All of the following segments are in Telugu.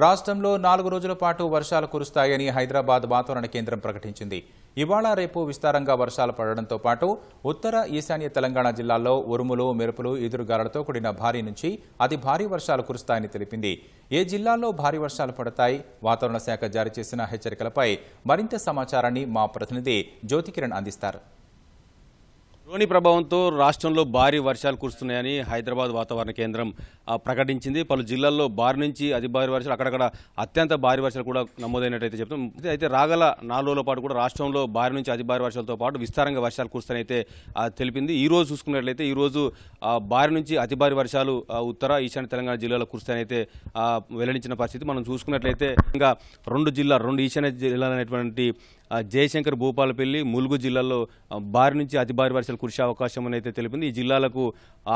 రాష్ట్రంలో 4 రోజుల పాటు వర్షాలు కురుస్తాయని హైదరాబాద్ వాతావరణ కేంద్రం ప్రకటించింది. ఇవాళ రేపు విస్తారంగా వర్షాలు పడడంతో పాటు ఉత్తర ఈశాన్య తెలంగాణ జిల్లాల్లో ఉరుములు, మెరుపులు, ఈదురుగాలులతో కూడిన భారీ నుంచి అతి భారీ వర్షాలు కురుస్తాయని తెలిపింది. ఏ జిల్లాల్లో భారీ వర్షాలు పడతాయి, వాతావరణ శాఖ జారీ చేసిన హెచ్చరికలపై మరింత సమాచారాన్ని మా ప్రతినిధి జ్యోతికిరణ్ అందిస్తారు. ద్రోణి ప్రభావంతో రాష్ట్రంలో భారీ వర్షాలు కురుస్తున్నాయని హైదరాబాద్ వాతావరణ కేంద్రం ప్రకటించింది. పలు జిల్లాల్లో భారీ నుంచి అతి భారీ వర్షాలు, అక్కడక్కడ అత్యంత భారీ వర్షాలు కూడా నమోదైనట్టయితే చెప్తాం. అయితే రాగల 4 రోజుల పాటు కూడా రాష్ట్రంలో భారీ నుంచి అతి భారీ వర్షాలతో పాటు విస్తారంగా వర్షాలు కురుస్తాయని తెలిపింది. ఈ రోజు చూసుకున్నట్లయితే ఈ రోజు భారీ నుంచి అతి భారీ వర్షాలు ఉత్తర ఈశాన్య తెలంగాణ జిల్లాలో కురుస్తాయని వెల్లడించిన పరిస్థితి. మనం చూసుకున్నట్లయితే ఇంకా రెండు ఈశాన్య జిల్లాలు అనేటువంటి జయశంకర్, భూపాలపల్లి, ములుగు జిల్లాల్లో భారీ నుంచి అతి భారీ వర్షాలు కురిసే అవకాశం అని తెలిపింది. ఈ జిల్లాలకు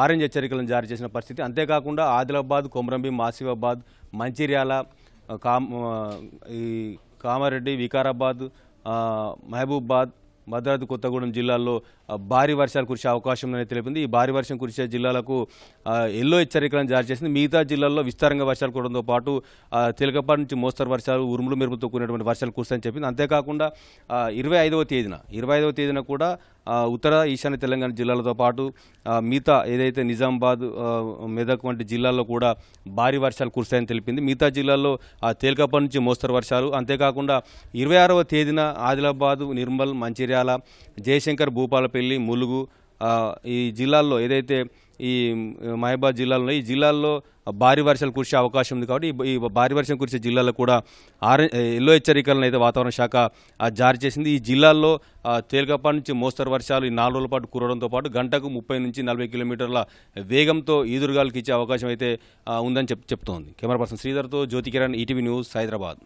ఆరెంజ్ హెచ్చరికలను జారీ చేసిన పరిస్థితి. అంతేకాకుండా ఆదిలాబాద్, కొమరంభీం, ఆసిఫాబాద్, మంచిర్యాల, కామారెడ్డి, వికారాబాద్, మహబూబాద్, భద్రాద్రి కొత్తగూడెం జిల్లాల్లో భారీ వర్షాలు కురిసే అవకాశం ఉందని తెలిపింది. ఈ భారీ వర్షం కురిసే జిల్లాలకు ఎల్లో హెచ్చరికలను జారీ చేసింది. మిగతా జిల్లాల్లో విస్తారంగా వర్షాలు కురడంతో పాటు తేలికపాటి నుంచి మోస్తరు వర్షాలు, ఉరుములు మెరుపుతో కూడినటువంటి వర్షాలు కురుస్తాయని చెప్పింది. అంతేకాకుండా 25వ తేదీన కూడా ఉత్తర ఈశాన్య తెలంగాణ జిల్లాలతో పాటు మిగతా ఏదైతే నిజామాబాద్, మెదక్ వంటి జిల్లాల్లో కూడా భారీ వర్షాలు కురుస్తాయని తెలిపింది. మిగతా జిల్లాల్లో తేలికపాటి నుంచి మోస్తరు వర్షాలు, అంతేకాకుండా 26వ తేదీన ఆదిలాబాద్, నిర్మల్, మంచిర్యాల, జయశంకర్, భూపాలపల్లి, ములుగు ఈ జిల్లాల్లో ఏదైతే ఈ మహబూబాద్ జిల్లాలో ఈ జిల్లాల్లో భారీ వర్షాలు కురిసే అవకాశం ఉంది. కాబట్టి ఈ భారీ వర్షం కురిసే జిల్లాలో కూడా ఎల్లో హెచ్చరికలను అయితే వాతావరణ శాఖ జారీ చేసింది. ఈ జిల్లాల్లో తేలికపాటి నుంచి మోస్తరు వర్షాలు ఈ 4 రోజుల పాటు కురవడంతో పాటు గంటకు 30 నుంచి 40 కిలోమీటర్ల వేగంతో ఈదురుగాలుకి ఇచ్చే అవకాశం అయితే ఉందని చెప్తోంది. కెమెరా పర్సన్ శ్రీధర్తో జ్యోతికిరణ్, ఈటీవీ న్యూస్, హైదరాబాద్.